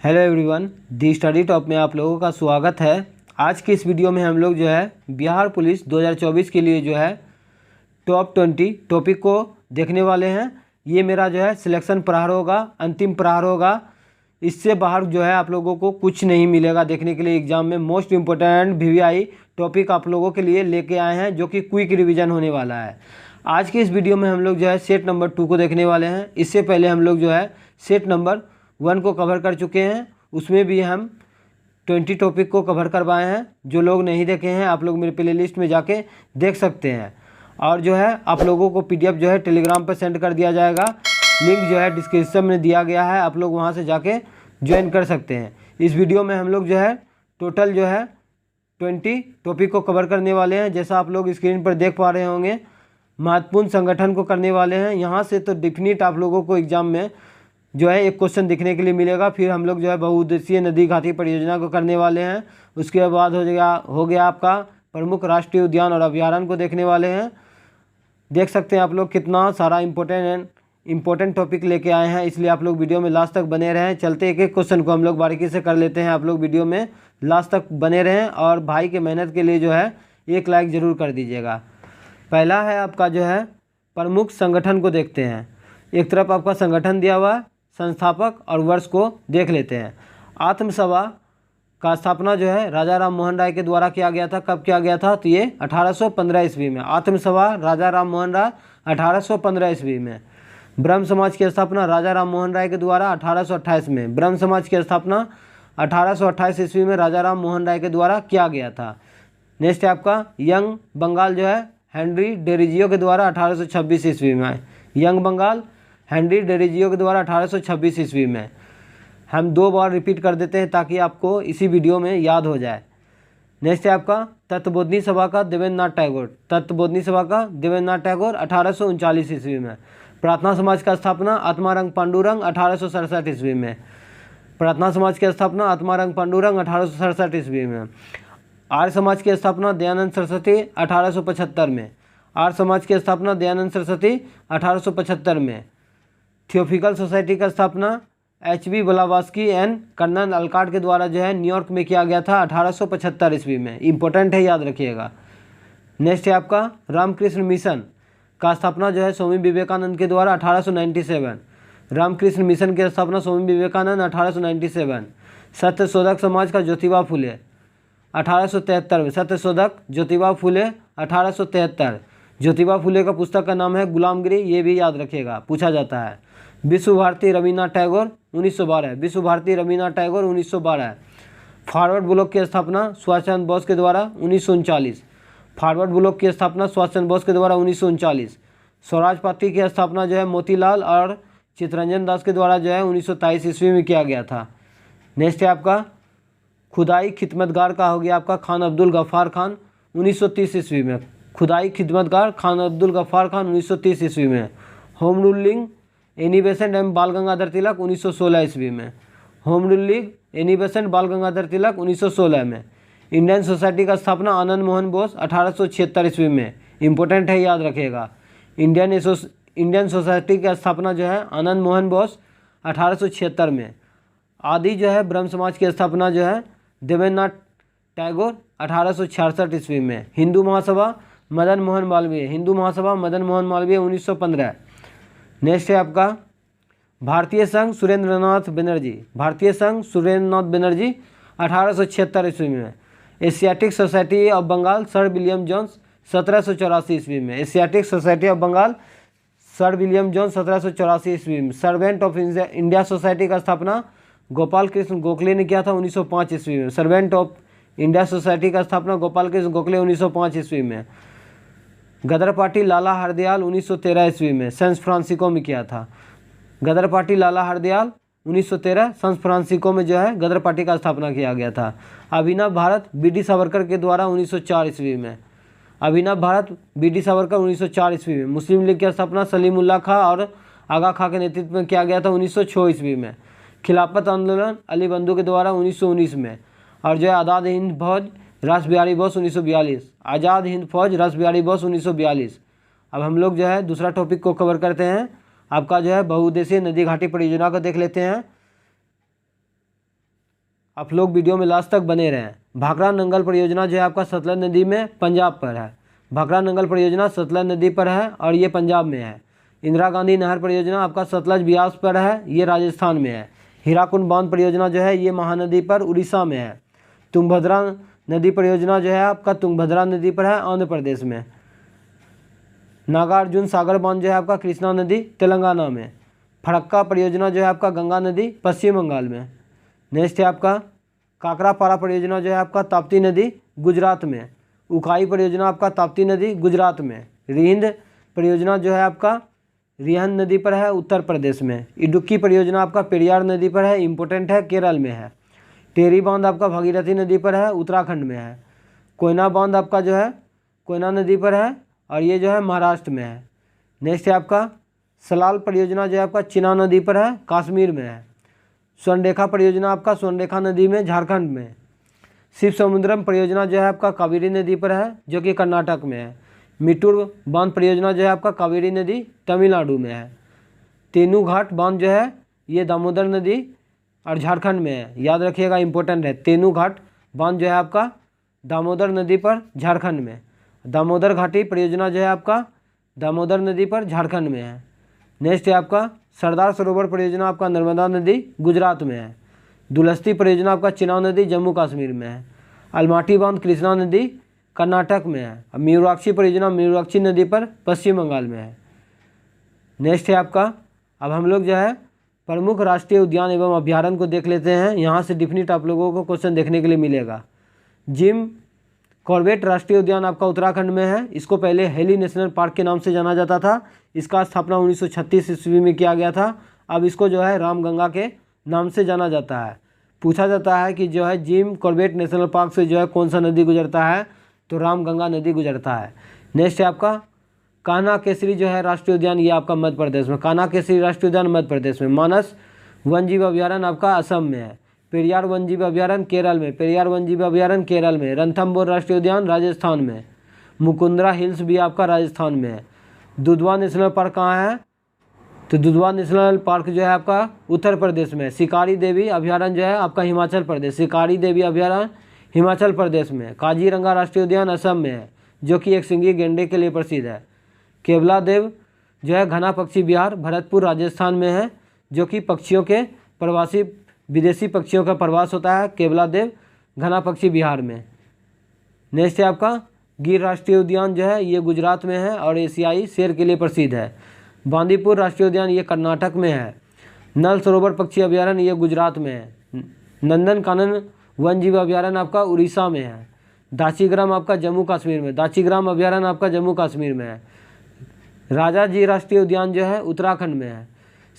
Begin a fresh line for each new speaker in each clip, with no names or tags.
Hello everyone, दी study top में आप लोगों का स्वागत है। आज की इस वीडियो में हम लोग जो है बिहार पुलिस 2024 के लिए जो है टॉप 20 टॉपिक को देखने वाले हैं। ये मेरा जो है सिलेक्शन प्रहार होगा, अंतिम प्रहार होगा। इससे बाहर जो है आप लोगों को कुछ नहीं मिलेगा देखने के लिए। एग्जाम में मोस्ट इम्पोर्टेंट वीवीआई टॉपिक आप लोगों के लिए लेके आए हैं, जो कि क्विक रिवीजन होने वाला है। आज की इस वीडियो में हम लोग जो है सेट नंबर 2 को देखने वाले हैं। इससे पहले हम लोग जो है सेट नंबर 1 को कवर कर चुके हैं। उसमें भी हम 20 टॉपिक को कवर करवाए हैं। जो लोग नहीं देखे हैं आप लोग मेरे प्ले लिस्ट में जाके देख सकते हैं। और जो है आप लोगों को PDF जो है टेलीग्राम पर सेंड कर दिया जाएगा। लिंक जो है डिस्क्रिप्शन में दिया गया है, आप लोग वहां से जाके ज्वाइन कर सकते हैं। इस वीडियो में हम लोग जो है टोटल जो है 20 टॉपिक को कवर करने वाले हैं। जैसा आप लोग स्क्रीन पर देख पा रहे होंगे, महत्वपूर्ण संगठन को करने वाले हैं। यहाँ से तो डेफिनेट आप लोगों को एग्जाम में जो है एक क्वेश्चन दिखने के लिए मिलेगा। फिर हम लोग जो है बहुउद्देशीय नदी घाटी परियोजना को करने वाले हैं। उसके बाद हो गया आपका प्रमुख राष्ट्रीय उद्यान और अभयारण्य को देखने वाले हैं। देख सकते हैं आप लोग कितना सारा इम्पोर्टेंट टॉपिक लेके आए हैं, इसलिए आप लोग वीडियो में लास्ट तक बने रहें। चलते एक एक क्वेश्चन को हम लोग बारीकी से कर लेते हैं। आप लोग वीडियो में लास्ट तक बने रहें और भाई के मेहनत के लिए जो है एक लाइक ज़रूर कर दीजिएगा। पहला है आपका जो है प्रमुख संगठन को देखते हैं। एक तरफ आपका संगठन दिया हुआ है, संस्थापक और वर्ष को देख लेते हैं। आत्म सभा का स्थापना जो है राजा राम मोहन राय के द्वारा किया गया था। कब किया गया था? तो ये 1815 ईस्वी में। आत्म सभा राजा राम मोहन राय 1815 ईस्वी में। ब्रह्म समाज की स्थापना राजा राम मोहन राय के द्वारा 1828 में। ब्रह्म समाज की स्थापना 1828 ईस्वी में राजा राम मोहन राय के द्वारा किया गया था। नेक्स्ट है आपका यंग बंगाल जो है हेनरी डेरिजियो के द्वारा 1826 ईस्वी में। यंग बंगाल हेनरी डेरिजियो के द्वारा 1826 ईस्वी में। हम 2 बार रिपीट कर देते हैं ताकि आपको इसी वीडियो में याद हो जाए। नेक्स्ट है आपका तत्वबोधिनी सभा का देवेंद्रनाथ टैगोर। तत्वबोधिनी सभा का देवेंद्रनाथ टैगोर 1839 ईस्वी में। प्रार्थना समाज का स्थापना आत्मारंग पांडुरंग 1867 ईस्वी में। प्रार्थना समाज की स्थापना आत्मारंग पांडुरंग 1867 ईस्वी में। आर्य समाज की स्थापना दयानंद सरस्वती 1875 में। आर्य समाज की स्थापना दयानंद सरस्वती 1875 में। थियोफिकल सोसाइटी का स्थापना HB Blavatsky and colonel Olcott के द्वारा जो है न्यूयॉर्क में किया गया था 1875 ईस्वी में। इंपॉर्टेंट है, याद रखिएगा। नेक्स्ट है आपका रामकृष्ण मिशन का स्थापना जो है स्वामी विवेकानंद के द्वारा 1897। रामकृष्ण मिशन की स्थापना स्वामी विवेकानंद 1897। सत्यशोधक समाज का ज्योतिबा फुले 1873 में। सत्यशोधक ज्योतिबा फुले 1873। ज्योतिबा फुले का पुस्तक का नाम है गुलामगिरी, ये भी याद रखिएगा, पूछा जाता है। विश्व भारती रविन्द्रनाथ टैगोर 1912। विश्व भारती रविन्द्रनाथ टैगोर 1912। फॉरवर्ड ब्लॉक की स्थापना सुभाष चंद्र बोस के द्वारा 1939। फॉरवर्ड ब्लॉक की स्थापना सुभाष चंद्र बोस के द्वारा 1939। स्वराज पार्टी की स्थापना जो है मोतीलाल और चित्तरंजन दास के द्वारा जो है 1923 ईस्वी में किया गया था। नेक्स्ट है आपका खुदाई खिदमतगार का हो गया आपका खान अब्दुल गफ्फार खान 1930 ईस्वी में। खुदाई खिदमतगार खान अब्दुल गफ्फार खान 1930 ईस्वी में। होम रूलिंग एनिबेसेंट एवं बाल गंगाधर तिलक 1916 ईस्वी में। होम रूलिंग एनिबेसेंट बाल गंगाधर तिलक 1916 में। इंडियन सोसाइटी का स्थापना आनंद मोहन बोस 1876 ईस्वी में। इंपॉर्टेंट है, याद रखिएगा। इंडियन सोसाइटी की स्थापना जो है आनंद मोहन बोस 1876 में। आदि जो है ब्रह्म समाज की स्थापना जो है देवेंद्रनाथ टैगोर 1866 ईस्वी में। हिंदू महासभा मदन मोहन मालवीय। हिंदू महासभा मदन मोहन मालवीय 1915। नेक्स्ट है आपका भारतीय संघ सुरेंद्रनाथ बनर्जी। भारतीय संघ सुरेंद्रनाथ बनर्जी 1876 ईस्वी में। Asiatic society of Bengal sir William Jones 1784 ईस्वी में। Asiatic society of Bengal sir William Jones 1784 ईस्वी में। सर्वेंट ऑफ इंडिया सोसाइटी का स्थापना गोपाल कृष्ण गोखले ने किया था 1905 ईस्वी में। सर्वेंट ऑफ इंडिया सोसाइटी का स्थापना गोपाल कृष्ण गोखले 1905 ईस्वी में। गदर पार्टी लाला हरदयाल 1913 ईस्वी में सैन फ्रांसिस्को में किया था। गदर पार्टी लाला हरदयाल 1913 सैन फ्रांसिस्को में जो है गदर पार्टी का स्थापना किया गया था। अभिनव भारत BD सावरकर के द्वारा 1904 ईस्वी में। अभिनव भारत BD सावरकर 1904 ईस्वी में। मुस्लिम लीग की स्थापना सलीमुल्लाह खां और आगा खां के नेतृत्व में किया गया था 1906 ईस्वी में। खिलाफत आंदोलन अली बंधु के द्वारा 1919 में। और जो है आज़ाद हिंद फौज रास बिहारी बोस 1942। आज़ाद हिंद फौज रास बिहारी बोस 1942। अब हम लोग जो है दूसरा टॉपिक को कवर करते हैं। आपका जो है बहुउद्देशीय नदी घाटी परियोजना को देख लेते हैं। आप लोग वीडियो में लास्ट तक बने रहें। भाखड़ा नंगल परियोजना जो है आपका सतलज नदी में पंजाब पर है। भाखड़ा नंगल परियोजना सतलज नदी पर है और ये पंजाब में है। इंदिरा गांधी नहर परियोजना आपका सतलज ब्यास पर है, ये राजस्थान में है। हीराकुंड बांध परियोजना जो है ये महानदी पर उड़ीसा में है। तुंगभद्रा नदी परियोजना जो है आपका तुंगभद्रा नदी पर है, आंध्र प्रदेश में। नागार्जुन सागर बांध जो है आपका कृष्णा नदी तेलंगाना में। फरक्का परियोजना जो है आपका गंगा नदी पश्चिम बंगाल में। नेक्स्ट है आपका काकरापारा परियोजना जो है आपका ताप्ती नदी गुजरात में। उकाई परियोजना आपका ताप्ती नदी गुजरात में। रिंद परियोजना जो है आपका रिहंद नदी पर है, उत्तर प्रदेश में। इडुक्की परियोजना आपका पेरियार नदी पर है, इम्पोर्टेंट है, केरल में है। टेरी बांध आपका भागीरथी नदी पर है, उत्तराखंड में है। कोयना बांध आपका जो है कोयना नदी पर है और ये जो है महाराष्ट्र में है। नेक्स्ट है आपका सलाल परियोजना जो है आपका चिनाब नदी पर है, कश्मीर में है। स्वर्णरेखा परियोजना आपका स्वर्णरेखा नदी में, झारखंड में। शिव समुद्रम परियोजना जो है आपका कावेरी नदी पर है, जो कि कर्नाटक में है। मिट्टूर बांध परियोजना जो है आपका कावेरी नदी तमिलनाडु में है। तेनूघाट बांध जो है ये दामोदर नदी और झारखंड में है, याद रखिएगा, इंपॉर्टेंट है। तेनूघाट बांध जो है आपका दामोदर नदी पर झारखंड में। दामोदर घाटी परियोजना जो है आपका दामोदर नदी पर झारखंड में है। नेक्स्ट है आपका सरदार सरोवर परियोजना आपका नर्मदा नदी गुजरात में है। दुलस्ती परियोजना आपका चिनाब नदी जम्मू कश्मीर में है। अलमाटी बांध कृष्णा नदी कर्नाटक में है। अब मयूराक्षी परियोजना मयूराक्षी नदी पर पश्चिम बंगाल में है। नेक्स्ट है आपका, अब हम लोग जो है प्रमुख राष्ट्रीय उद्यान एवं अभ्यारण्य को देख लेते हैं। यहाँ से डिफिनिट आप लोगों को क्वेश्चन देखने के लिए मिलेगा। जिम कॉर्बेट राष्ट्रीय उद्यान आपका उत्तराखंड में है। इसको पहले हेली नेशनल पार्क के नाम से जाना जाता था। इसका स्थापना 1936 ईस्वी में किया गया था। अब इसको जो है रामगंगा के नाम से जाना जाता है। पूछा जाता है कि जो है जिम कॉर्बेट नेशनल पार्क से जो है कौन सा नदी गुजरता है, तो रामगंगा नदी गुजरता है। नेक्स्ट है आपका कान्हा केसरी जो है राष्ट्रीय उद्यान, ये आपका मध्य प्रदेश में। कान्हा केसरी राष्ट्रीय उद्यान मध्य प्रदेश में। मानस वन्यजीव अभ्यारण्य आपका असम में है। पेरियार वन्यजीव अभ्यारण्य केरल में। पेरियार वन्यजीव अभ्यारण्य केरल में। रणथंबोर राष्ट्रीय उद्यान राजस्थान में। मुकुंदरा हिल्स भी आपका राजस्थान में है। दुधवा नेशनल पार्क कहाँ है, तो दुधवा नेशनल पार्क जो है आपका उत्तर प्रदेश में। शिकारी देवी अभ्यारण्य जो है आपका हिमाचल प्रदेश। शिकारी देवी अभ्यारण्य हिमाचल प्रदेश में। काजीरंगा राष्ट्रीय उद्यान असम में है, जो कि एक सिंगी गेंडे के लिए प्रसिद्ध है। केवला देव जो है घना पक्षी विहार भरतपुर राजस्थान में है, जो कि पक्षियों के प्रवासी विदेशी पक्षियों का प्रवास होता है केवला देव घना पक्षी विहार में। नेक्स्ट है आपका गिर राष्ट्रीय उद्यान जो है ये गुजरात में है और एशियाई शेर के लिए प्रसिद्ध है। बांदीपुर राष्ट्रीय उद्यान ये कर्नाटक में है। नल सरोवर पक्षी अभ्यारण्य ये गुजरात में है। नंदन कानन वन्यजीव अभ्यारण्य आपका उड़ीसा में है। दाचीग्राम आपका जम्मू कश्मीर में। दाचीग्राम अभ्यारण्य आपका जम्मू कश्मीर में है। राजा जी राष्ट्रीय उद्यान जो है उत्तराखंड में है।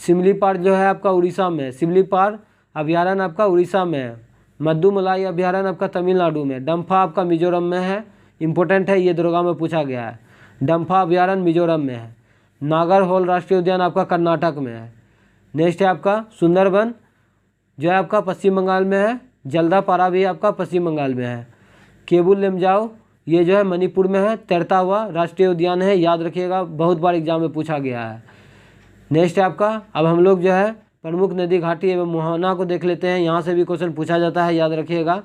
सिमलीपाल जो है आपका उड़ीसा में है। सिमलीपाल अभ्यारण्य आपका उड़ीसा में है। मद्दुमलाई अभ्यारण्य आपका तमिलनाडु में। डम्फा आपका मिजोरम में है, इंपॉर्टेंट है, ये दुर्गा में पूछा गया है। डम्फा अभ्यारण्य मिजोरम में है। नागरहोल राष्ट्रीय उद्यान आपका कर्नाटक में है। नेक्स्ट है आपका सुंदरबन जो है आपका पश्चिम बंगाल में है। जल्दापारा भी आपका पश्चिम बंगाल में है। केबुल लेमजाओ ये जो है मणिपुर में है। तैरता हुआ राष्ट्रीय उद्यान है, याद रखिएगा, बहुत बार एग्जाम में पूछा गया है। नेक्स्ट है आपका, अब हम लोग जो है प्रमुख नदी घाटी एवं मोहना को देख लेते हैं। यहाँ से भी क्वेश्चन पूछा जाता है, याद रखिएगा।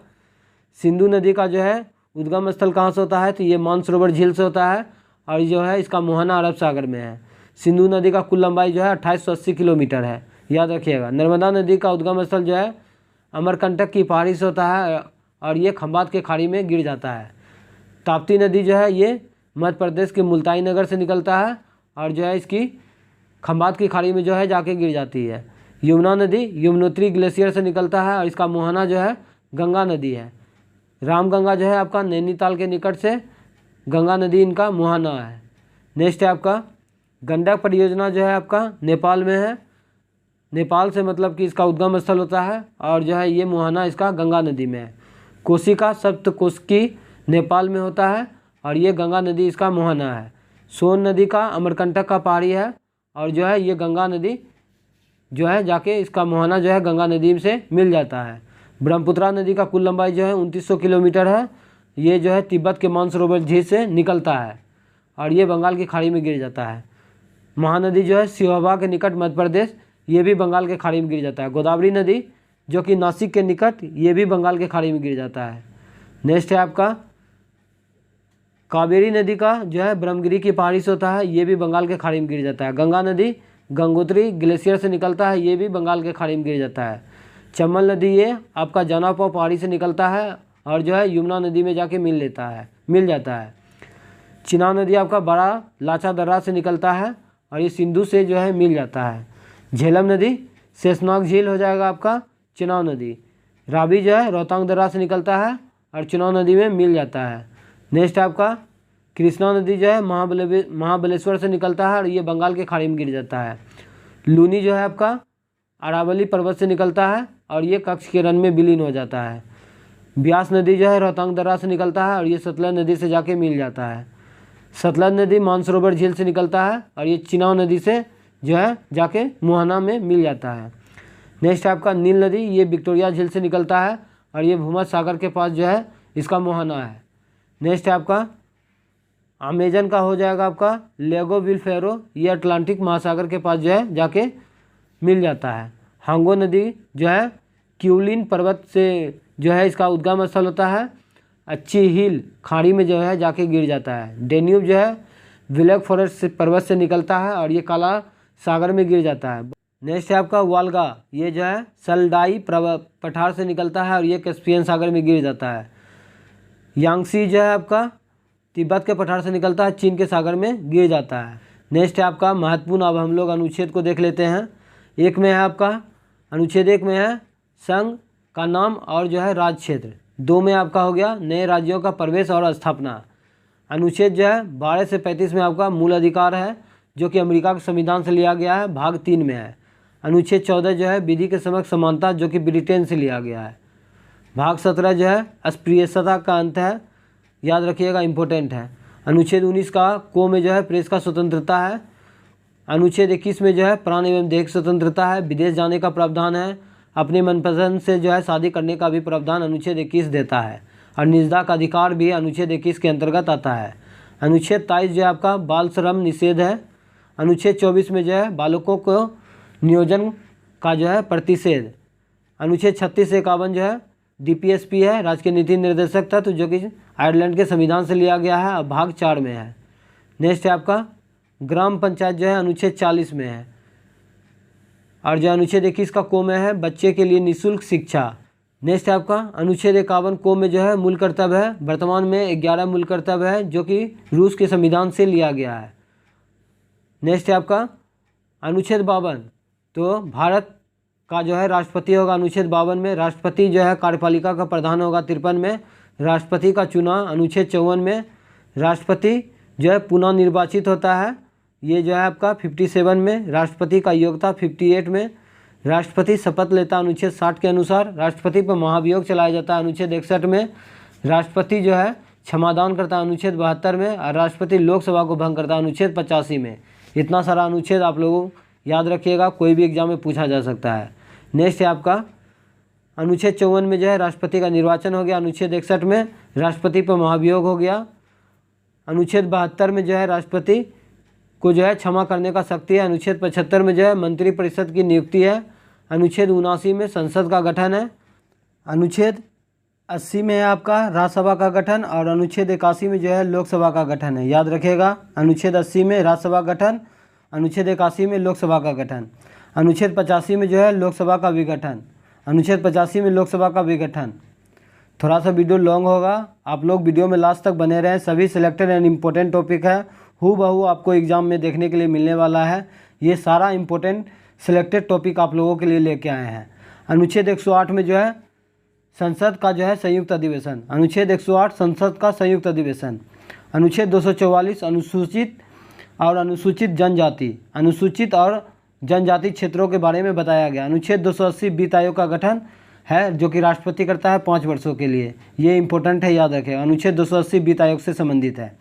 सिंधु नदी का जो है उद्गम स्थल कहाँ से होता है, तो ये मानसरोवर झील से होता है और जो है इसका मोहना अरब सागर में है। सिंधु नदी का कुल लंबाई जो है 2880 किलोमीटर है, याद रखिएगा। नर्मदा नदी का उद्गम स्थल जो है अमरकंटक की पहाड़ी से होता है और ये खंबात के खाड़ी में गिर जाता है। ताप्ती नदी जो है ये मध्य प्रदेश के मुल्ताई नगर से निकलता है और जो है इसकी खंबात की खाड़ी में जो है जाके गिर जाती है। यमुना नदी यमुनोत्री ग्लेशियर से निकलता है और इसका मोहना जो है गंगा नदी है। रामगंगा जो है आपका नैनीताल के निकट से गंगा नदी इनका मोहना है। नेक्स्ट है आपका गंडक परियोजना जो है आपका नेपाल में है। नेपाल से मतलब कि इसका उद्गम स्थल होता है और जो है ये मोहना इसका गंगा नदी में है। कोशिका सप्तकोशिकी नेपाल में होता है और ये गंगा नदी इसका मोहना है। सोन नदी का अमरकंटक का पहाड़ी है और जो है ये गंगा नदी जो है जाके इसका मोहना जो है गंगा नदी से मिल जाता है। ब्रह्मपुत्रा नदी का कुल लंबाई जो है 2900 किलोमीटर है। ये जो है तिब्बत के मानसरोवर झील से निकलता है और ये बंगाल की खाड़ी में गिर जाता है। महानदी जो है सिहोवा के निकट मध्य प्रदेश, ये भी बंगाल के खाड़ी में गिर जाता है। गोदावरी नदी जो कि नासिक के निकट, ये भी बंगाल के खाड़ी में गिर जाता है। नेक्स्ट है आपका कावेरी नदी का जो है ब्रह्मगिरी की पहाड़ी से होता है, ये भी बंगाल के खाड़ी में गिर जाता है। गंगा नदी गंगोत्री ग्लेशियर से निकलता है, ये भी बंगाल के खाड़ी में गिर जाता है। चंबल नदी ये आपका जनापा पहाड़ी से निकलता है और जो है यमुना नदी में जाके मिल जाता है। चिनाब नदी आपका बड़ा लाचा दर्रा से निकलता है और ये सिंधु से जो है मिल जाता है। झेलम नदी शेषनाग झील हो जाएगा आपका चिनाब नदी। रावी जो है रोहतांग दर्रा से निकलता है और चिनाब नदी में मिल जाता है। नेक्स्ट आपका कृष्णा नदी जो है महाबलेश्वर से निकलता है और ये बंगाल के खाड़ी में गिर जाता है। लूनी जो है आपका अरावली पर्वत से निकलता है और ये कच्छ के रण में विलीन हो जाता है। ब्यास नदी जो है रोहतांग दर्रा से निकलता है और ये सतलज नदी से जाके मिल जाता है। सतलज नदी मानसरोवर झील से निकलता है और ये चिनाब नदी से जो है जाके मोहना में मिल जाता है। नेक्स्ट आपका नील नदी, ये विक्टोरिया झील से निकलता है और ये भूमध्य सागर के पास जो है इसका मोहना है। नेक्स्ट आपका अमेजन का हो जाएगा आपका लेगो विलफेरो, ये अटलांटिक महासागर के पास जो है जाके मिल जाता है। हांगो नदी जो है क्यूलिन पर्वत से जो है इसका उद्गम स्थल होता है, अच्छी हिल खाड़ी में जो है जाके गिर जाता है। डेन्यूब जो है ब्लैक फॉरेस्ट पर्वत से निकलता है और ये काला सागर में गिर जाता है। नेक्स्ट है आपका वालगा, ये जो है सलडाई पठार से निकलता है और ये कैस्पियन सागर में गिर जाता है। यांगसी जो है आपका तिब्बत के पठार से निकलता है, चीन के सागर में गिर जाता है। नेक्स्ट है आपका महत्वपूर्ण, अब हम लोग अनुच्छेद को देख लेते हैं। एक में है आपका अनुच्छेद 1 में है संघ का नाम और जो है राज्य क्षेत्र। 2 में आपका हो गया नए राज्यों का प्रवेश और स्थापना। अनुच्छेद जो है 12 से 35 में आपका मूल अधिकार है, जो कि अमेरिका के संविधान से लिया गया है, भाग 3 में है। अनुच्छेद 14 जो है विधि के समक्ष समानता, जो कि ब्रिटेन से लिया गया है। भाग 17 जो है अस्पृश्यता का अंत है, याद रखिएगा, इम्पोर्टेंट है। अनुच्छेद 19 का को में जो है प्रेस का स्वतंत्रता है। अनुच्छेद 21 में जो है प्राण एवं देह की स्वतंत्रता है। विदेश जाने का प्रावधान है। अपने मनपसंद से जो है शादी करने का भी प्रावधान अनुच्छेद 21 देता है और निजता का अधिकार भी अनुच्छेद 21 के अंतर्गत आता है। अनुच्छेद 23 जो है आपका बाल श्रम निषेध है। अनुच्छेद 24 में जो है बालकों को नियोजन का जो है प्रतिषेध। अनुच्छेद 36 से 51 जो है DPSP है, राजकीय नीति निर्देशक तत्व, जो कि आयरलैंड के संविधान से लिया गया है और भाग 4 में है। नेक्स्ट है आपका ग्राम पंचायत जो है अनुच्छेद 40 में है और जो अनुच्छेद 21 का को में है बच्चे के लिए निःशुल्क शिक्षा। नेक्स्ट है आपका अनुच्छेद 51 को में जो है मूल कर्तव्य है। वर्तमान में 11 मूल कर्तव्य है, जो कि रूस के संविधान से लिया गया है। नेक्स्ट है आपका अनुच्छेद 52, तो भारत का जो है राष्ट्रपति होगा अनुच्छेद 52 में। राष्ट्रपति जो है कार्यपालिका का प्रधान होगा 53 में। राष्ट्रपति का चुनाव अनुच्छेद 54 में। राष्ट्रपति जो है पुनः निर्वाचित होता है, ये जो है आपका 57 में। राष्ट्रपति का योग्यता 58 में। राष्ट्रपति शपथ लेता अनुच्छेद 60 के अनुसार। राष्ट्रपति पर महाभियोग चलाया जाता है अनुच्छेद 61 में। राष्ट्रपति जो है क्षमादान करता है अनुच्छेद 72 में और राष्ट्रपति लोकसभा को भंग करता है अनुच्छेद 85 में। इतना सारा अनुच्छेद आप लोगों याद रखिएगा, कोई भी एग्जाम में पूछा जा सकता है। नेक्स्ट है आपका अनुच्छेद 54 में जो है राष्ट्रपति का निर्वाचन हो गया। अनुच्छेद 61 में राष्ट्रपति पर महाभियोग हो गया। अनुच्छेद 72 में जो है राष्ट्रपति को जो है क्षमा करने का शक्ति है। अनुच्छेद 75 में जो है मंत्रिपरिषद की नियुक्ति है। अनुच्छेद 79 में संसद का गठन है। अनुच्छेद 80 में है आपका राज्यसभा का गठन और अनुच्छेद 81 में जो है लोकसभा का गठन है, याद रखिएगा। अनुच्छेद 80 में राज्यसभा गठन, अनुच्छेद 81 में लोकसभा का गठन। अनुच्छेद 85 में जो है लोकसभा का विघटन। अनुच्छेद 85 में लोकसभा का विघटन। थोड़ा सा वीडियो लॉन्ग होगा, आप लोग वीडियो में लास्ट तक बने रहें। सभी सिलेक्टेड एंड इम्पोर्टेंट टॉपिक है, हूबहू आपको एग्जाम में देखने के लिए मिलने वाला है। ये सारा इम्पोर्टेंट सिलेक्टेड टॉपिक आप लोगों के लिए लेके आए हैं। अनुच्छेद 108 में जो है संसद का जो है संयुक्त अधिवेशन। अनुच्छेद 108 संसद का संयुक्त अधिवेशन। अनुच्छेद 244 अनुसूचित और अनुसूचित जनजाति, अनुसूचित और जनजाति क्षेत्रों के बारे में बताया गया। अनुच्छेद 280 वित्त आयोग का गठन है, जो कि राष्ट्रपति करता है 5 वर्षों के लिए। ये इंपॉर्टेंट है, याद रखें। अनुच्छेद 280 वित्त आयोग से संबंधित है।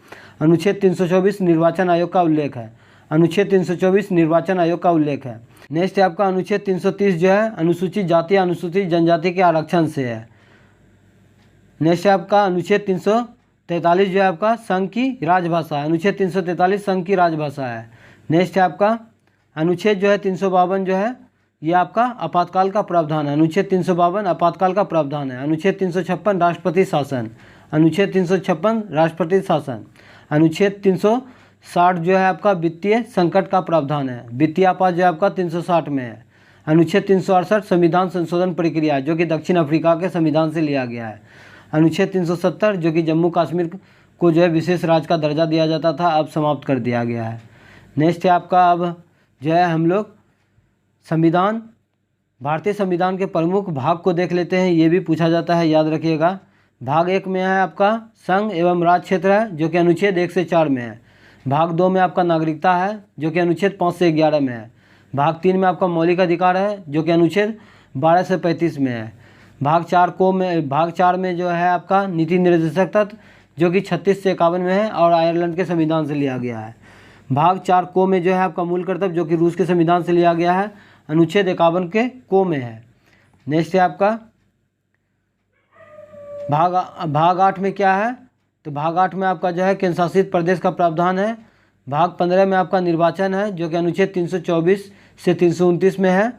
अनुच्छेद 324 निर्वाचन आयोग का उल्लेख है। अनुच्छेद 324 निर्वाचन आयोग का उल्लेख है। नेक्स्ट है आपका अनुच्छेद 330 जो है अनुसूचित जाति अनुसूचित जनजाति के आरक्षण से है। नेक्स्ट है आपका अनुच्छेद 343 जो है आपका संघ की राजभाषा है। अनुच्छेद 343 संघ की राजभाषा है। नेक्स्ट है आपका अनुच्छेद जो है 352 जो है ये आपका आपातकाल का प्रावधान है। अनुच्छेद 352 आपातकाल का प्रावधान है। अनुच्छेद 356 राष्ट्रपति शासन। अनुच्छेद 356 राष्ट्रपति शासन। अनुच्छेद 360 जो है आपका वित्तीय संकट का प्रावधान है। वित्तीय आपात जो है आपका 360 में है। अनुच्छेद 368 संविधान संशोधन प्रक्रिया जो कि दक्षिण अफ्रीका के संविधान से लिया गया है। अनुच्छेद 370 जो कि जम्मू कश्मीर को जो है विशेष राज्य का दर्जा दिया जाता था, अब समाप्त कर दिया गया है। नेक्स्ट है आपका, अब जो है हम लोग संविधान, भारतीय संविधान के प्रमुख भाग को देख लेते हैं। ये भी पूछा जाता है, याद रखिएगा। भाग 1 में है आपका संघ एवं राज्य क्षेत्र है जो कि अनुच्छेद 1 से 4 में है। भाग 2 में आपका नागरिकता है जो कि अनुच्छेद 5 से 11 में है। भाग 3 में आपका मौलिक अधिकार है जो कि अनुच्छेद 12 से 35 में है। भाग 4 में जो है आपका नीति निर्देशक तत्व जो कि 36 से 51 में है और आयरलैंड के संविधान से लिया गया है। भाग 4 को में जो है आपका मूल कर्तव्य जो कि रूस के संविधान से लिया गया है, अनुच्छेद 51 के को में है। नेक्स्ट है आपका भाग 8 में क्या है, तो भाग 8 में आपका जो है केंद्र शासित प्रदेश का प्रावधान है। भाग 15 में आपका निर्वाचन है जो कि अनुच्छेद 324 से 329 में है।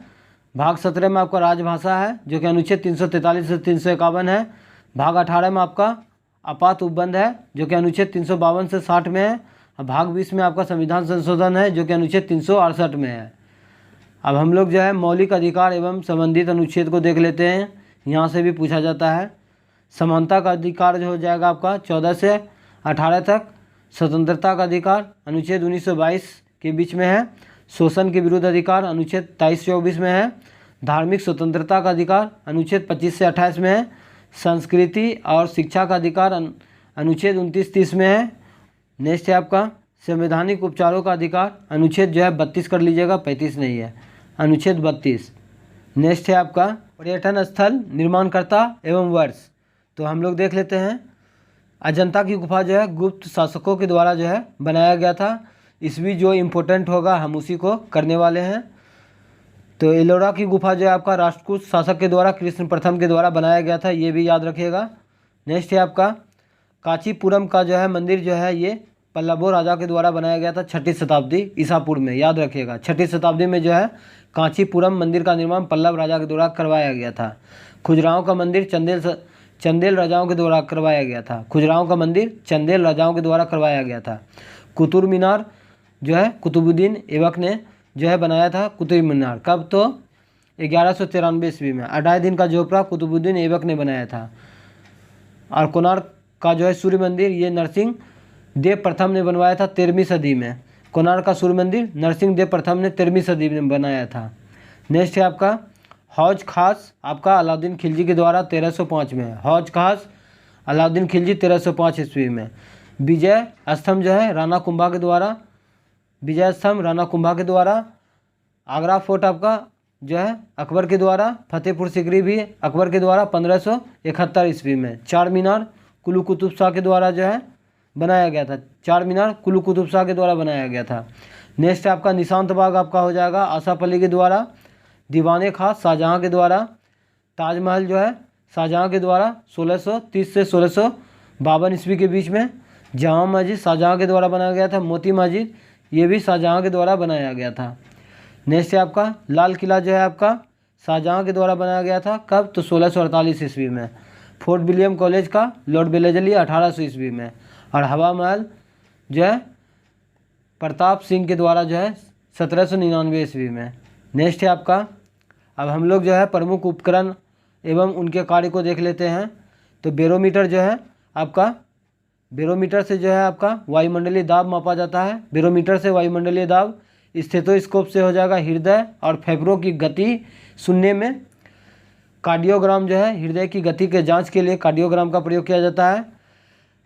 भाग 17 में आपका राजभाषा है जो कि अनुच्छेद 343 से 351 है। भाग 18 में आपका आपात उपबंध है जो कि अनुच्छेद 352 से 60 में है। और भाग 20 में आपका संविधान संशोधन है जो कि अनुच्छेद 368 में है। अब हम लोग जो है मौलिक अधिकार एवं संबंधित अनुच्छेद को देख लेते हैं, यहाँ से भी पूछा जाता है। समानता का अधिकार जो हो जाएगा आपका 14 से 18 तक। स्वतंत्रता का अधिकार अनुच्छेद 1922 के बीच में है। शोषण के विरुद्ध अधिकार अनुच्छेद 23 से 24 में है। धार्मिक स्वतंत्रता का अधिकार अनुच्छेद 25 से 28 में है। संस्कृति और शिक्षा का अधिकार अनुच्छेद 29-30 में है। नेक्स्ट है आपका संवैधानिक उपचारों का अधिकार, अनुच्छेद जो है 32 कर लीजिएगा, 35 नहीं है, अनुच्छेद 32। नेक्स्ट है आपका पर्यटन स्थल निर्माणकर्ता एवं वर्ष, तो हम लोग देख लेते हैं। अजंता की गुफा जो है गुप्त शासकों के द्वारा जो है बनाया गया था। इसमें जो इम्पोर्टेंट होगा हम उसी को करने वाले हैं। तो एलोरा की गुफा जो है आपका राष्ट्रकूट शासक के द्वारा कृष्ण प्रथम के द्वारा बनाया गया था, ये भी याद रखिएगा। नेक्स्ट है आपका कांचीपुरम का जो है मंदिर जो है ये पल्लवों राजा के द्वारा बनाया गया था 6वीं शताब्दी ईसा पूर्व में, याद रखिएगा। 6वीं शताब्दी में जो है कांचीपुरम मंदिर का निर्माण पल्लव राजा के द्वारा करवाया गया था। खुजराहों का मंदिर चंदेल राजाओं के द्वारा करवाया गया था। खुजराहों का मंदिर चंदेल राजाओं के द्वारा करवाया गया था। कुतुब मीनार जो है कुतुबुद्दीन ऐबक ने जो है बनाया था। कुतुब मीनार कब, तो 1193 ईस्वी में। अढ़ाई दिन का झोपड़ा कुतुबुद्दीन ऐबक ने बनाया था। और कोणार्क का जो है सूर्य मंदिर ये नरसिंह देव प्रथम ने बनवाया था 13वीं सदी में। कोणार्क का सूर्य मंदिर नरसिंह देव प्रथम ने 13वीं सदी में बनाया था। नेक्स्ट है आपका हौज खास आपका अलाउद्दीन खिलजी के द्वारा 1305 में। हौज खास अलाउद्दीन खिलजी 1305 ईस्वी में। विजय स्तंभ जो है राणा कुंभा के द्वारा, विजय स्तंभ राणा कुंभा के द्वारा। आगरा फोर्ट आपका जो है अकबर के द्वारा। फतेहपुर सिकरी भी अकबर के द्वारा 1571 ईस्वी में। चार मीनार कुली कुतुब शाह के द्वारा जो है बनाया गया था। चार मीनार कुली कुतुब शाह के द्वारा बनाया गया था। नेक्स्ट आपका निशांत बाग आपका हो जाएगा आसाफ अली के द्वारा। दीवाने खास शाहजहाँ के द्वारा। ताजमहल जो है शाहजहाँ के द्वारा 1630 से 1652 ईस्वी के बीच में। जामा मस्जिद शाहजहाँ के द्वारा बनाया गया था। मोती मस्जिद ये भी शाहजहाँ के द्वारा बनाया गया था। नेक्स्ट है आपका लाल किला जो है आपका शाहजहाँ के द्वारा बनाया गया था। कब, तो 1648 ईस्वी में। फोर्ट विलियम कॉलेज का लॉर्ड वेलेजली 1800 ईस्वी में। और हवा महल जो है प्रताप सिंह के द्वारा जो है 1799 ईस्वी में। नेक्स्ट है आपका, अब हम लोग जो है प्रमुख उपकरण एवं उनके कार्य को देख लेते हैं। तो बैरोमीटर जो है आपका, बैरोमीटर से जो है आपका वायुमंडलीय दाब मापा जाता है। बैरोमीटर से वायुमंडलीय दाब। स्टेथोस्कोप से हो जाएगा हृदय और फेफड़ों की गति सुनने में। कार्डियोग्राम जो है हृदय की गति के जांच के लिए कार्डियोग्राम का प्रयोग किया जाता है।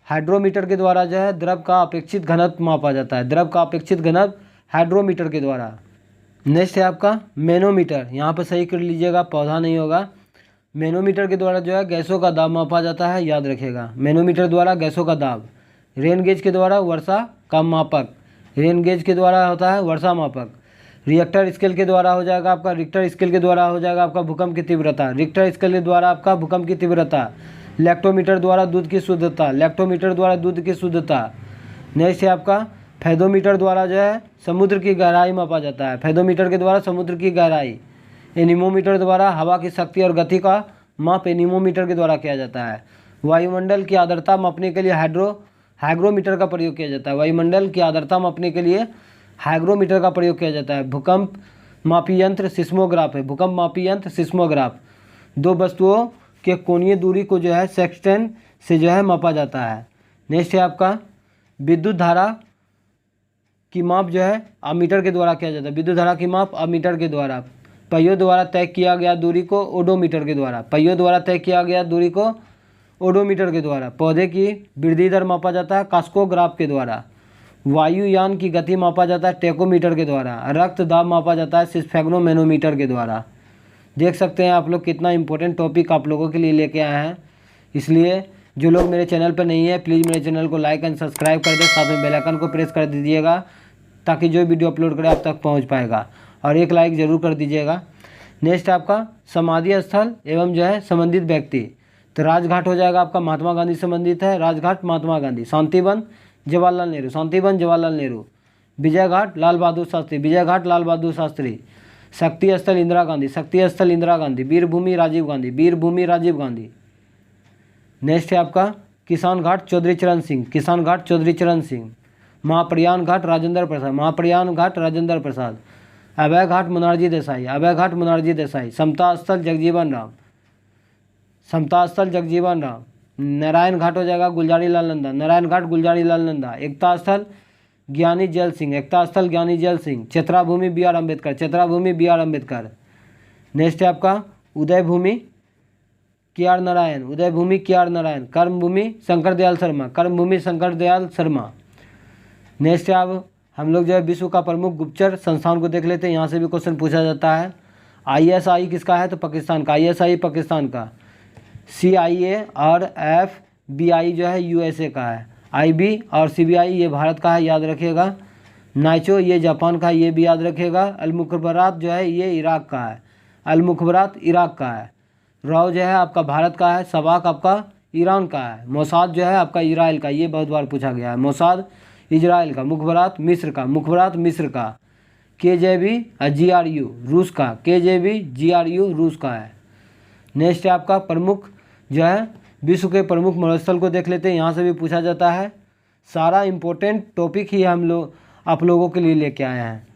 हाइड्रोमीटर के द्वारा जो है द्रव का अपेक्षित घनत्व मापा जाता है। द्रव का अपेक्षित घनत्व हाइड्रोमीटर के द्वारा। नेक्स्ट है आपका मैनोमीटर, यहाँ पर सही कर लीजिएगा, पौधा नहीं होगा। मैनोमीटर के द्वारा जो है गैसों का दाब मापा जाता है, याद रखिएगा। मैनोमीटर द्वारा गैसों का दाब। रेन गेज के द्वारा वर्षा का मापक। रेन गेज के द्वारा होता है वर्षा मापक। रिएक्टर स्केल के द्वारा हो जाएगा आपका, रिक्टर स्केल के द्वारा हो जाएगा आपका भूकंप की तीव्रता। रिक्टर स्केल के द्वारा आपका भूकंप की तीव्रता। लैक्टोमीटर द्वारा दूध की शुद्धता। लैक्टोमीटर द्वारा दूध की शुद्धता। नेक्स्ट है आपका फैदोमीटर द्वारा जो है समुद्र की गहराई मापा जाता है। फैदोमीटर के द्वारा समुद्र की गहराई। एनीमोमीटर द्वारा हवा की शक्ति और गति का माप एनीमोमीटर के द्वारा किया जाता है। वायुमंडल की आर्द्रता मापने के लिए हाइग्रोमीटर का प्रयोग किया जाता है। वायुमंडल की आर्द्रता मापने के लिए हाइग्रोमीटर का प्रयोग किया जाता है। भूकंप मापी यंत्र सिस्मोग्राफ है। भूकंप मापी यंत्र सिस्मोग्राफ। दो वस्तुओं के कोणीय दूरी को जो है सेक्सटेंट से जो है मापा जाता है। नेक्स्ट है आपका विद्युत धारा की माप जो है अमीटर के द्वारा किया जाता है। विद्युत धारा की माप अमीटर के द्वारा। पहियों द्वारा तय किया गया दूरी को ओडोमीटर के द्वारा। पहियों द्वारा तय किया गया दूरी को ओडोमीटर के द्वारा। पौधे की वृद्धि दर मापा जाता है कास्कोग्राफ के द्वारा। वायुयान की गति मापा जाता है टेकोमीटर के द्वारा। रक्त दाब मापा जाता है सिस्फेग्नोमेनोमीटर के द्वारा। देख सकते हैं आप लोग कितना इंपॉर्टेंट टॉपिक आप लोगों के लिए लेके आए हैं। इसलिए जो लोग मेरे चैनल पर नहीं है प्लीज़ मेरे चैनल को लाइक एंड सब्सक्राइब कर दें, साथ में बेल आइकन को प्रेस कर दीजिएगा ताकि जो वीडियो अपलोड करें आप तक पहुंच पाएगा, और एक लाइक ज़रूर कर दीजिएगा। नेक्स्ट आपका समाधि स्थल एवं जो है संबंधित व्यक्ति, तो राजघाट हो जाएगा आपका महात्मा गांधी संबंधित है। राजघाट महात्मा गांधी। शांतिवन जवाहरलाल नेहरू। शांतिवन जवाहरलाल नेहरू। विजय घाट लाल बहादुर शास्त्री। विजय घाट लाल बहादुर शास्त्री। शक्ति स्थल इंदिरा गांधी। शक्ति स्थल इंदिरा गांधी। वीरभूमि राजीव गांधी। वीरभूमि राजीव गांधी। नेक्स्ट है आपका किसान घाट चौधरी चरण सिंह। किसान घाट चौधरी चरण सिंह। महाप्रयाण घाट राजेंद्र प्रसाद। महाप्रयाण घाट राजेंद्र प्रसाद। अभय घाट मोनार्जी देसाई। अभय घाट मोनार्जी देसाई। समता स्थल जगजीवन राम। समता स्थल जगजीवन राम। नारायण घाट हो जाएगा गुलजारी लाल नंदा। नारायण घाट गुलजारी लाल नंदा। एकता Sthal Gyani Zail Singh. Ekta Sthal Gyani Zail Singh. Chitrabhumi B R Ambedkar. Chitrabhumi B R Ambedkar. Next है आपका उदय भूमि के आर नारायण। उदय भूमि के आर नारायण। कर्मभूमि शंकर दयाल शर्मा। कर्मभूमि शंकर दयाल शर्मा। नेक्स्ट है अब हम लोग जो है विश्व का प्रमुख गुप्तचर संस्थान को देख लेते हैं। यहाँ से भी क्वेश्चन पूछा जाता है। ISI किसका है, तो पाकिस्तान का। ISI पाकिस्तान का। CIA और FBI जो है USA का है। IB और CBI ये भारत का है, याद रखिएगा। नाइचो ये जापान का है, ये भी याद रखिएगा। अल-मुखबरात जो है ये इराक का है। अल-मुखबरात इराक का है। राव जो है आपका भारत का है। सबाक आपका ईरान का है। मोसाद जो है आपका इजराइल का, ये बहुत बार पूछा गया है। मोसाद इजराइल का। मुखबरात मिस्र का। मुखबरात मिस्र का। KGB GRU रूस का। KGB GRU रूस का है। नेक्स्ट है आपका प्रमुख जो है विश्व के प्रमुख मरुस्थल को देख लेते हैं। यहाँ से भी पूछा जाता है। सारा इम्पोर्टेंट टॉपिक ही हम लोग आप लोगों के लिए लेके आए हैं।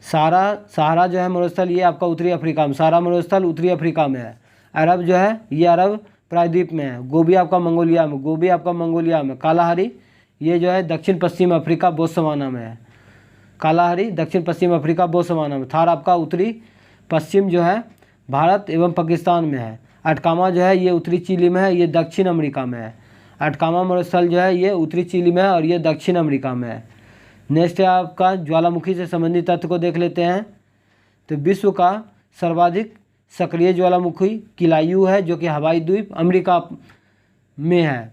सहारा जो है मरुस्थल ये आपका उत्तरी अफ्रीका में। सहारा मरुस्थल उत्तरी अफ्रीका में है। अरब जो है ये अरब प्रायद्वीप में है। गोबी आपका मंगोलिया में। गोबी आपका मंगोलिया में। कालाहारी ये जो है दक्षिण पश्चिम अफ्रीका बोत्सवाना में है। कालाहारी दक्षिण पश्चिम अफ्रीका बोत्सवाना में। थार आपका उत्तरी पश्चिम जो है भारत एवं पाकिस्तान में है। अटकामा जो है ये उत्तरी चिली में है, ये दक्षिण अमेरिका में है। अटकामा मरुस्थल जो है ये उत्तरी चिली में है और ये दक्षिण अमेरिका में है। नेक्स्ट है आपका ज्वालामुखी से संबंधित तथ्य को देख लेते हैं। तो विश्व का सर्वाधिक सक्रिय ज्वालामुखी किलायू है जो कि हवाई द्वीप अमेरिका में है।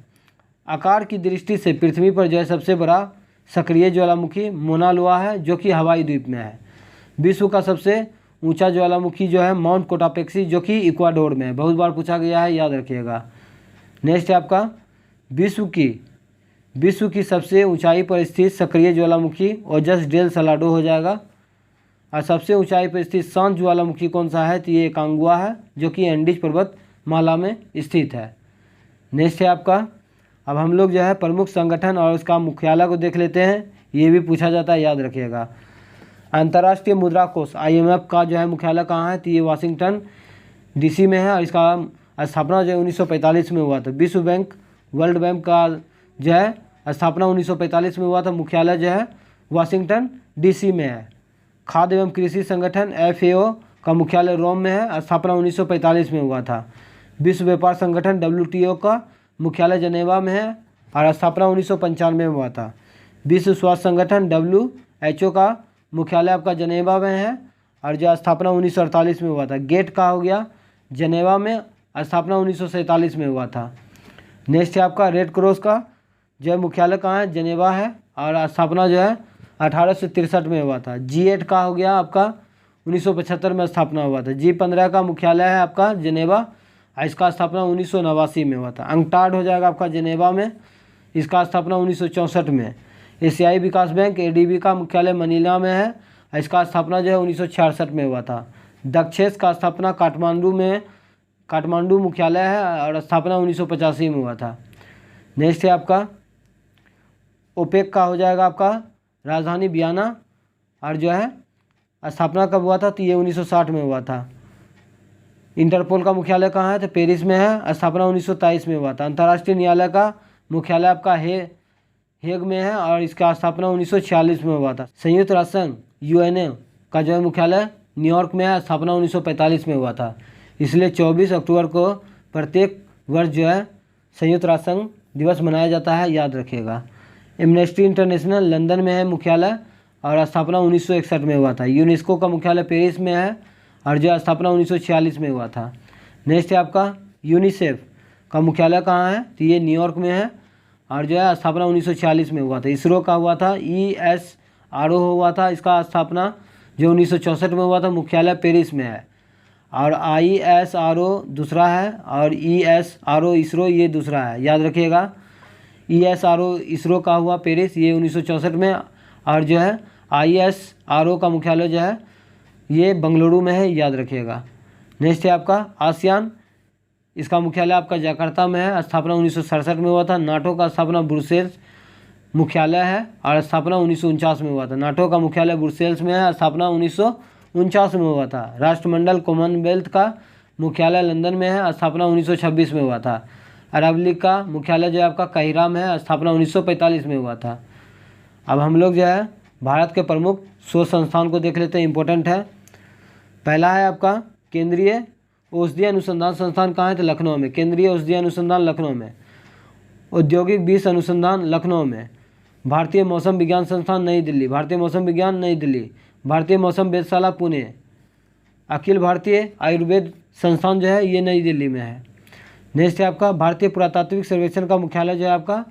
आकार की दृष्टि से पृथ्वी पर जो है सबसे बड़ा सक्रिय ज्वालामुखी मोना लोआ है जो कि हवाई द्वीप में है। विश्व का सबसे ऊंचा ज्वालामुखी जो है माउंट कोटापेक्सी जो कि इक्वाडोर में है। बहुत बार पूछा गया है, याद रखिएगा। नेक्स्ट है आपका विश्व की सबसे ऊंचाई पर स्थित सक्रिय ज्वालामुखी ओजस डेल सलाडो हो जाएगा। और सबसे ऊंचाई पर स्थित शांत ज्वालामुखी कौन सा है, तो ये कांगुआ है जो कि एंडीज पर्वतमाला में स्थित है। नेक्स्ट है आपका अब हम लोग जो है प्रमुख संगठन और उसका मुख्यालय को देख लेते हैं। ये भी पूछा जाता है, याद रखिएगा। अंतर्राष्ट्रीय मुद्रा कोष IMF का जो है मुख्यालय कहाँ है, तो ये वाशिंगटन DC में है और इसका स्थापना जो है 1945 में हुआ था। विश्व बैंक वर्ल्ड बैंक का जो है स्थापना 1945 में हुआ था। मुख्यालय जो है वाशिंगटन DC में है। खाद्य एवं कृषि संगठन FAO का मुख्यालय रोम में है। स्थापना 1945 में हुआ था। विश्व व्यापार संगठन WTO का मुख्यालय जनेवा में है और स्थापना 1995 में हुआ था। विश्व स्वास्थ्य संगठन WHO का मुख्यालय आपका जनेवा में है और जो स्थापना 1948 में हुआ था। गेट का हो गया जनेवा में, स्थापना 1947 में हुआ था। नेक्स्ट है आपका रेड क्रॉस का जो है मुख्यालय कहाँ है, जनेवा है और स्थापना जो है 1863 में हुआ था। G8 का हो गया आपका 1975 में स्थापना हुआ था। G15 का मुख्यालय है आपका जनेवा, इसका स्थापना 1989 में हुआ था। अंकटाड हो जाएगा आपका जनेवा में, इसका स्थापना 1964 में। एशियाई विकास बैंक ADB का मुख्यालय मनीला में है, इसका स्थापना जो है 1966 में हुआ था। दक्षेस का स्थापना काठमांडू मुख्यालय है और स्थापना 1985 में हुआ था। नेक्स्ट है आपका ओपेक का हो जाएगा आपका राजधानी वियना और जो है स्थापना कब हुआ था तो ये 1960 में हुआ था। इंटरपोल का मुख्यालय कहाँ है तो पेरिस में है, स्थापना 1923 में हुआ था। अंतर्राष्ट्रीय न्यायालय का मुख्यालय आपका हेग में है और इसका स्थापना 1946 में हुआ था। संयुक्त राष्ट्र संघ यूएनओ का जो है मुख्यालय न्यूयॉर्क में है, स्थापना 1945 में हुआ था। इसलिए 24 अक्टूबर को प्रत्येक वर्ष जो है संयुक्त राष्ट्र संघ दिवस मनाया जाता है, याद रखिएगा। एमनेस्टी इंटरनेशनल लंदन में है मुख्यालय और स्थापना 1961 में हुआ था। यूनेस्को का मुख्यालय पेरिस में है और जो स्थापना 1946 में हुआ था। नेक्स्ट है आपका यूनिसेफ का मुख्यालय कहाँ है तो ये न्यूयॉर्क में है और जो है स्थापना 1946 में हुआ था। इसरो का हुआ था ESRO हुआ था, इसका स्थापना जो 1964 में हुआ था, मुख्यालय पेरिस में है। और ISRO दूसरा है और ESRO इसरो ये दूसरा है, याद रखिएगा। ESRO इसरो का हुआ पेरिस, ये 1964 में, और जो है ISRO का मुख्यालय जो है ये बेंगलुरु में है, याद रखिएगा। नेक्स्ट है आपका आसियान, इसका मुख्यालय आपका जकार्ता में है, स्थापना 1967 में हुआ था। नाटो का स्थापना ब्रुसेल्स मुख्यालय है और स्थापना 1949 में हुआ था। नाटो का मुख्यालय ब्रुसेल्स में है, स्थापना 1949 में हुआ था। राष्ट्रमंडल कॉमनवेल्थ का मुख्यालय लंदन में है, स्थापना 1926 में हुआ था। अरब लीग का मुख्यालय जो है आपका काहिरा में है, स्थापना 1945 में हुआ था। अब हम लोग जो है भारत के प्रमुख शोध संस्थान को देख लेते हैं, इंपॉर्टेंट है। पहला है आपका केंद्रीय औषधीय अनुसंधान संस्थान, कहाँ है तो लखनऊ में। केंद्रीय औषधीय अनुसंधान लखनऊ में। औद्योगिक विष अनुसंधान लखनऊ में। भारतीय मौसम विज्ञान संस्थान नई दिल्ली, भारतीय मौसम विज्ञान नई दिल्ली। भारतीय मौसम वेधशाला पुणे। अखिल भारतीय आयुर्वेद संस्थान जो है ये नई दिल्ली में है। नेक्स्ट है आपका भारतीय पुरातात्विक सर्वेक्षण का मुख्यालय जो है आपका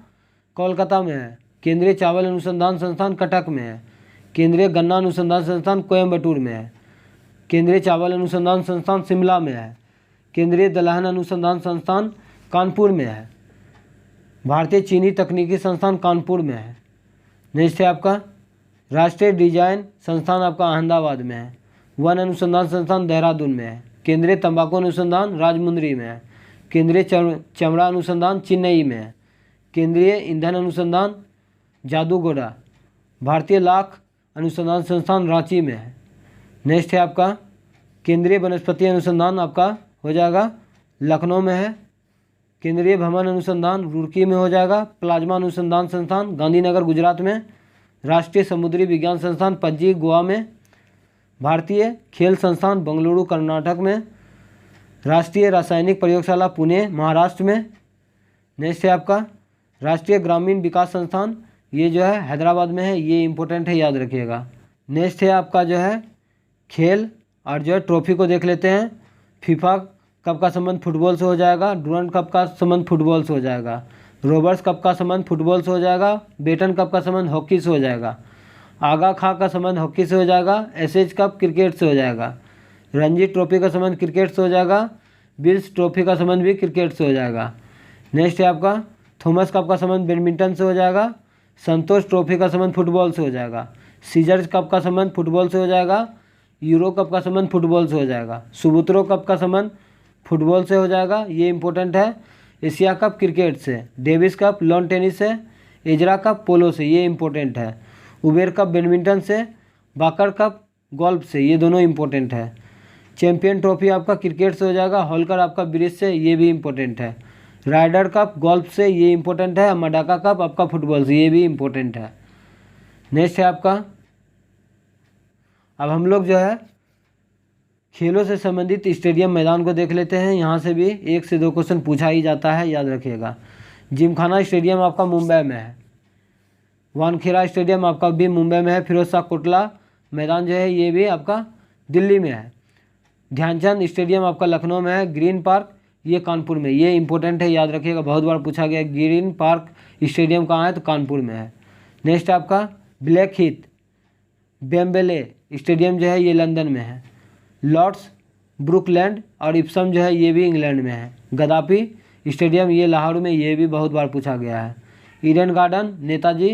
कोलकाता में है। केंद्रीय चावल अनुसंधान संस्थान कटक में है। केंद्रीय गन्ना अनुसंधान संस्थान कोयम्बटूर में है। केंद्रीय चावल अनुसंधान संस्थान शिमला में है। केंद्रीय दलहन अनुसंधान संस्थान कानपुर में है। भारतीय चीनी तकनीकी संस्थान कानपुर में है। नेक्स्ट है आपका राष्ट्रीय डिजाइन संस्थान आपका अहमदाबाद में है। वन अनुसंधान संस्थान देहरादून में है। केंद्रीय तंबाकू अनुसंधान राजमुंदरी में है। केंद्रीय चमड़ा अनुसंधान चेन्नई में है। केंद्रीय ईंधन अनुसंधान जादूगोड़ा। भारतीय लाख अनुसंधान संस्थान रांची में है। नेक्स्ट है आपका केंद्रीय वनस्पति अनुसंधान आपका हो जाएगा लखनऊ में है। केंद्रीय भवन अनुसंधान रुड़की में हो जाएगा। प्लाज्मा अनुसंधान संस्थान गांधीनगर गुजरात में। राष्ट्रीय समुद्री विज्ञान संस्थान पणजी गोवा में। भारतीय खेल संस्थान बेंगलुरु कर्नाटक में। राष्ट्रीय रासायनिक प्रयोगशाला पुणे महाराष्ट्र में। नेक्स्ट है आपका राष्ट्रीय ग्रामीण विकास संस्थान, ये जो है हैदराबाद में है, ये इंपॉर्टेंट है, याद रखिएगा। नेक्स्ट है आपका जो है खेल और जो है ट्रॉफी को देख लेते हैं। फीफा कप का संबंध फुटबॉल से हो जाएगा। डुरंड कप का संबंध फुटबॉल से हो जाएगा। रोबर्ट्स कप का संबंध फुटबॉल से हो जाएगा। बेटन कप का संबंध हॉकी से हो जाएगा। आगा खां का संबंध हॉकी से हो जाएगा। एसएच कप क्रिकेट से हो जाएगा। रणजी ट्रॉफी का संबंध क्रिकेट से हो जाएगा। विल्स ट्रॉफी का संबंध भी क्रिकेट से हो जाएगा। नेक्स्ट है आपका थॉमस कप का संबंध बैडमिंटन से हो जाएगा। संतोष ट्रॉफी का संबंध फुटबॉल से हो जाएगा। सीजर्स कप का संबंध फुटबॉल से हो जाएगा। यूरो कप का संबंध फुटबॉल से हो जाएगा। सुबुत्रो कप का संबंध फुटबॉल से हो जाएगा, ये इंपॉर्टेंट है। एशिया कप क्रिकेट से। डेविस कप लॉन टेनिस से। एजरा कप पोलो से, ये इंपॉर्टेंट है। उबेर कप बैडमिंटन से। बाकर कप गोल्फ से, ये दोनों इंपॉर्टेंट है। चैंपियन ट्रॉफी आपका क्रिकेट से हो जाएगा। हॉलकर आपका ब्रिज से, ये भी इंपॉर्टेंट है। राइडर कप गोल्फ से, ये इंपॉर्टेंट है। मडाका कप आपका फुटबॉल से, ये भी इंपॉर्टेंट है। नेक्स्ट है आपका अब हम लोग जो है खेलों से संबंधित स्टेडियम मैदान को देख लेते हैं। यहाँ से भी 1 से 2 क्वेश्चन पूछा ही जाता है, याद रखिएगा। जिमखाना स्टेडियम आपका मुंबई में है। वानखेड़ा स्टेडियम आपका भी मुंबई में है। फिरोज शाह कोटला मैदान जो है ये भी आपका दिल्ली में है। ध्यानचंद स्टेडियम आपका लखनऊ में है। ग्रीन पार्क ये कानपुर में, ये इंपॉर्टेंट है, याद रखिएगा, बहुत बार पूछा गया। ग्रीन पार्क स्टेडियम कहाँ है तो कानपुर में है। नेक्स्ट आपका ब्लैक हीथ बेम्बेले स्टेडियम जो है ये लंदन में है। लॉर्ड्स ब्रुकलैंड और इप्सम जो है ये भी इंग्लैंड में है। गद्दाफी स्टेडियम ये लाहौर में, ये भी बहुत बार पूछा गया है। Eden garden Netaji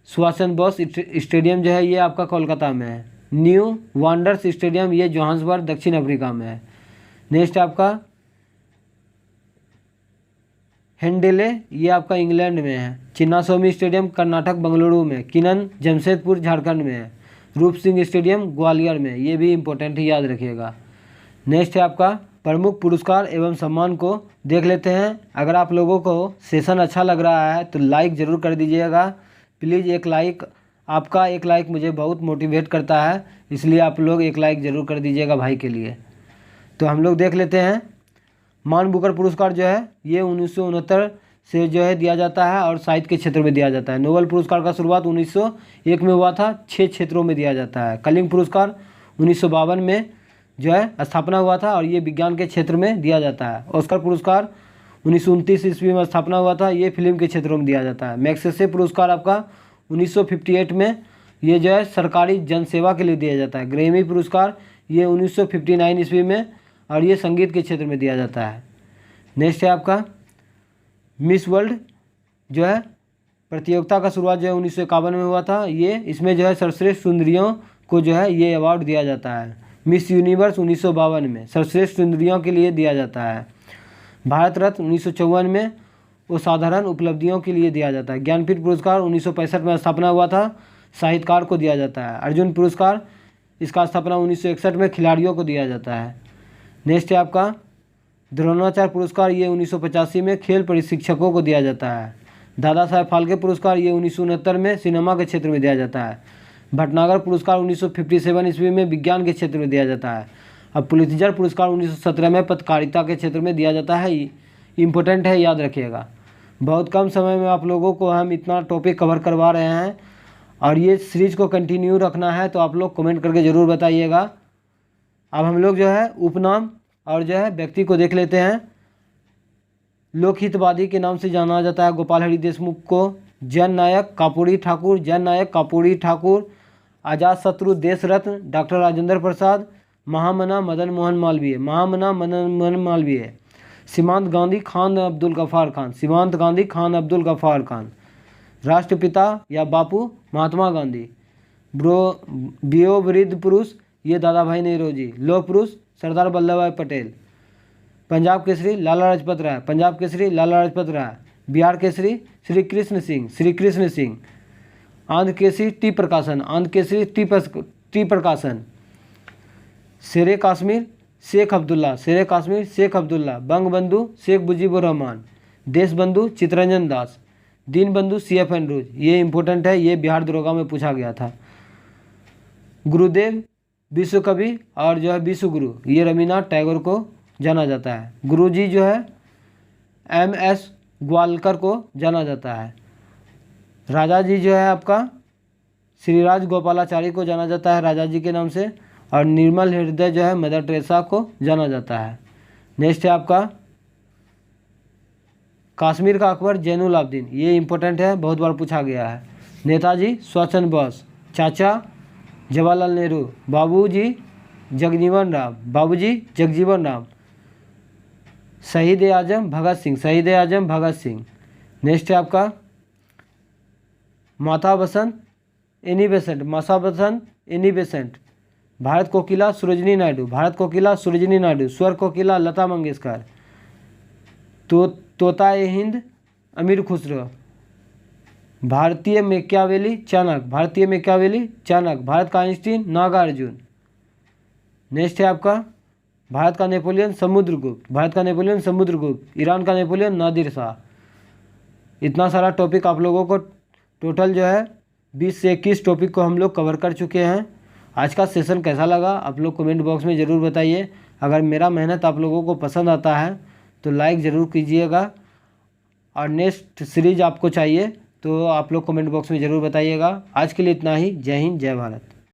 Subhash Chandra Bose stadium जो है ये आपका कोलकाता में है। न्यू वांडर्स स्टेडियम, ये जोहान्सबर्ग दक्षिण अफ्रीका में है। नेक्स्ट आपका हेंडेले, ये आपका इंग्लैंड में है। चिन्नास्वामी स्टेडियम कर्नाटक बेंगलुरु में। किनन जमशेदपुर झारखंड में है। रूप सिंह स्टेडियम ग्वालियर में, ये भी इंपॉर्टेंट है, याद रखिएगा। नेक्स्ट है आपका प्रमुख पुरस्कार एवं सम्मान को देख लेते हैं। अगर आप लोगों को सेशन अच्छा लग रहा है तो लाइक ज़रूर कर दीजिएगा प्लीज़। एक लाइक, आपका एक लाइक मुझे बहुत मोटिवेट करता है, इसलिए आप लोग एक लाइक ज़रूर कर दीजिएगा भाई के लिए। तो हम लोग देख लेते हैं। मान बुकर पुरस्कार जो है ये 1969 से जो है दिया जाता है और साहित्य के क्षेत्र में दिया जाता है। नोबेल पुरस्कार का शुरुआत 1901 में हुआ था, 6 क्षेत्रों में दिया जाता है। कलिंग पुरस्कार 1952 में जो है स्थापना हुआ था और ये विज्ञान के क्षेत्र में दिया जाता है। ऑस्कर पुरस्कार 1929 ईस्वी में स्थापना हुआ था, ये फिल्म के क्षेत्रों में दिया जाता है। मैग्सेसे पुरस्कार आपका 1958 में, ये जो है सरकारी जनसेवा के लिए दिया जाता है। ग्रैमी पुरस्कार ये 1959 ईस्वी में और ये संगीत के क्षेत्र में दिया जाता है। नेक्स्ट है आपका मिस वर्ल्ड जो है प्रतियोगिता का शुरुआत जो है 1951 में हुआ था। ये इसमें जो है सर्वश्रेष्ठ सुंदरियों को जो है ये अवार्ड दिया जाता है। मिस यूनिवर्स 1952 में सर्वश्रेष्ठ सुंदरियों के लिए दिया जाता है। भारत रत्न 1954 में असाधारण उपलब्धियों के लिए दिया जाता है। ज्ञानपीठ पुरस्कार 1965 में स्थापना हुआ था, साहित्यकार को दिया जाता है। अर्जुन पुरस्कार इसका स्थापना 1961 में खिलाड़ियों को दिया जाता है। नेक्स्ट है आपका द्रोणाचार्य पुरस्कार, ये 1985 में खेल प्रशिक्षकों को दिया जाता है। दादा साहेब फाल्के पुरस्कार ये 1969 में सिनेमा के क्षेत्र में दिया जाता है। भटनागर पुरस्कार 1957 ईस्वी में विज्ञान के क्षेत्र में दिया जाता है। अब पुलित्जर पुरस्कार 1917 में पत्रकारिता के क्षेत्र में दिया जाता है। इम्पोर्टेंट है, याद रखिएगा। बहुत कम समय में आप लोगों को हम इतना टॉपिक कवर करवा रहे हैं और ये सीरीज को कंटिन्यू रखना है तो आप लोग कमेंट करके ज़रूर बताइएगा। अब हम लोग जो है उपनाम और जो है व्यक्ति को देख लेते हैं। लोकहितवादी के नाम से जाना जाता है गोपाल हरि देशमुख को। जन नायक कापूरी ठाकुर, जन नायक कापूरी ठाकुर। आजाद शत्रु देश रत्न डॉक्टर राजेंद्र प्रसाद। महामना मदन मोहन मालवीय, महामना मदन मोहन मालवीय। सीमांत गांधी खान अब्दुल गफ्फार खान, सीमांत गांधी खान अब्दुल गफ्फार खान। राष्ट्रपिता या बापू महात्मा गांधी। वयोवृद्ध पुरुष ये दादा भाई नेहरूजी। लौह पुरुष सरदार वल्लभ भाई पटेल। पंजाब केसरी लाला लाजपत राय, पंजाब केसरी लाला लाजपत राय। बिहार केसरी श्री कृष्ण सिंह, श्री कृष्ण सिंह। आंध्र केसरी टी प्रकाशन, आंध्र केसरी टी प्रकाशन। शेरे कश्मीर शेख अब्दुल्ला, शेरे कश्मीर शेख अब्दुल्ला। बंगबंधु शेख मुजीबुर रहमान। देश बंधु चित्तरंजन दास। दीन बंधु CF एंड्रूज, ये इंपॉर्टेंट है, ये बिहार दरोगा में पूछा गया था। गुरुदेव विश्व कवि और जो है विश्व गुरु, ये रवीन्द्रनाथ टैगोर को जाना जाता है। गुरुजी जो है MS ग्वालकर को जाना जाता है। राजा जी जो है आपका श्रीराज गोपालाचारी को जाना जाता है राजा जी के नाम से। और निर्मल हृदय जो है मदर टेरेसा को जाना जाता है। नेक्स्ट है आपका कश्मीर का अकबर जैनुल आबदीन, ये इंपॉर्टेंट है, बहुत बार पूछा गया है। नेताजी सुभाष बोस। चाचा जवाहरलाल नेहरू। बाबूजी जगजीवन राम, बाबूजी जगजीवन राम। शहीद आजम भगत सिंह, शहीद आजम भगत सिंह। नेक्स्ट है आपका माता बसंत एनी बेसेंट, माता बसंत एनी बेसेंट। भारत कोकिला सरोजिनी नायडू, भारत कोकिला सरोजिनी नायडू। स्वर कोकिला लता मंगेशकर। तोता ए हिंद अमीर खुसरो। भारतीय मैकियावेली चाणक्य, भारतीय मैकियावेली चाणक्य। भारत का आइंस्टीन नागार्जुन। नेक्स्ट है आपका भारत का नेपोलियन समुद्रगुप्त, भारत का नेपोलियन समुद्रगुप्त। ईरान का नेपोलियन नादिर शाह। इतना सारा टॉपिक आप लोगों को टोटल जो है 20 से 21 टॉपिक को हम लोग कवर कर चुके हैं। आज का सेशन कैसा लगा आप लोग कमेंट बॉक्स में ज़रूर बताइए। अगर मेरा मेहनत आप लोगों को पसंद आता है तो लाइक ज़रूर कीजिएगा और नेक्स्ट सीरीज आपको चाहिए तो आप लोग कमेंट बॉक्स में ज़रूर बताइएगा। आज के लिए इतना ही। जय हिंद, जय भारत।